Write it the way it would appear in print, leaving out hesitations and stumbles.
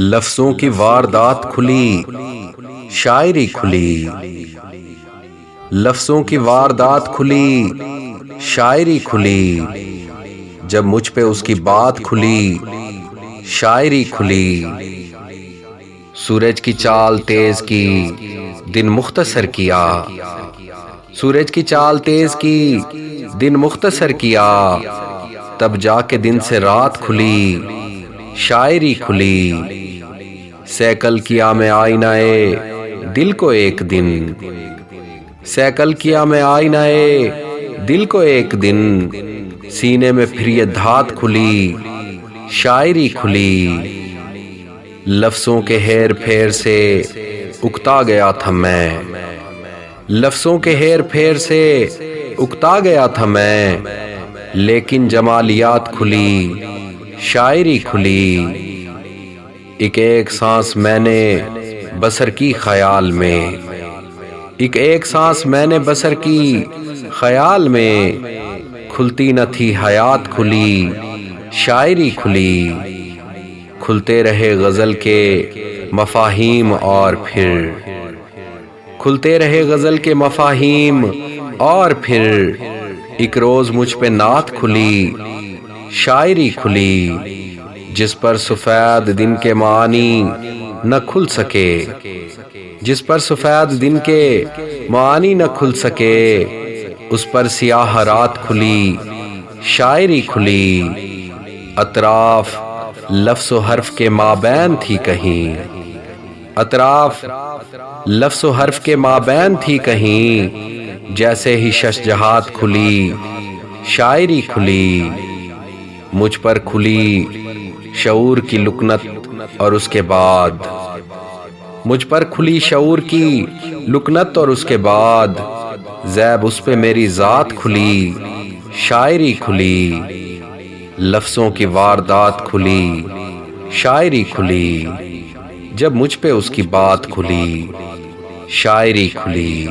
لفظوں کی واردات کھلی، شاعری کھلی، لفظوں کی واردات کھلی، شاعری کھلی، جب مجھ پہ اس کی بات کھلی، شاعری کھلی۔ سورج کی چال تیز کی، دن مختصر کیا، سورج کی چال تیز کی، دن مختصر کیا، تب جا کے دن سے رات کھلی، شاعری کھلی۔ سیکل کیا میں آئینہ دل کو ایک دن، سیکل کیا میں آئینہ دل کو ایک دن، سینے میں پھر یہ دھات کھلی، شاعری کھلی۔ لفظوں کے ہیر پھیر سے اکتا گیا تھا میں، لفظوں کے ہیر پھیر سے اکتا گیا تھا میں، لیکن جمالیات کھلی، شاعری کھلی۔ ایک ایک سانس میں نے بسر کی خیال میں، ایک ایک سانس میں نے بسر کی خیال میں، کھلتی نہ تھی حیات کھلی، شاعری کھلی۔ کھلتے رہے غزل کے مفاہیم اور پھر، کھلتے رہے غزل کے مفاہیم اور پھر، ایک روز مجھ پہ نعت کھلی، شاعری کھلی۔ جس پر سفید دن کے معانی نہ کھل سکے، جس پر سفید دن کے معانی نہ کھل سکے، اس پر سیاہ رات کھلی، شاعری کھلی۔ اطراف لفظ و حرف کے مابین تھی کہیں، اطراف لفظ و حرف کے مابین تھی کہیں، جیسے ہی ششجہات کھلی، شاعری کھلی۔ مجھ پر کھلی شعور کی لکنت اور اس کے بعد، مجھ پر کھلی شعور کی لکنت اور اس کے بعد، زیب اس پہ میری ذات کھلی، شاعری کھلی۔ لفظوں کی واردات کھلی، شاعری کھلی، جب مجھ پہ اس کی بات کھلی، شاعری کھلی۔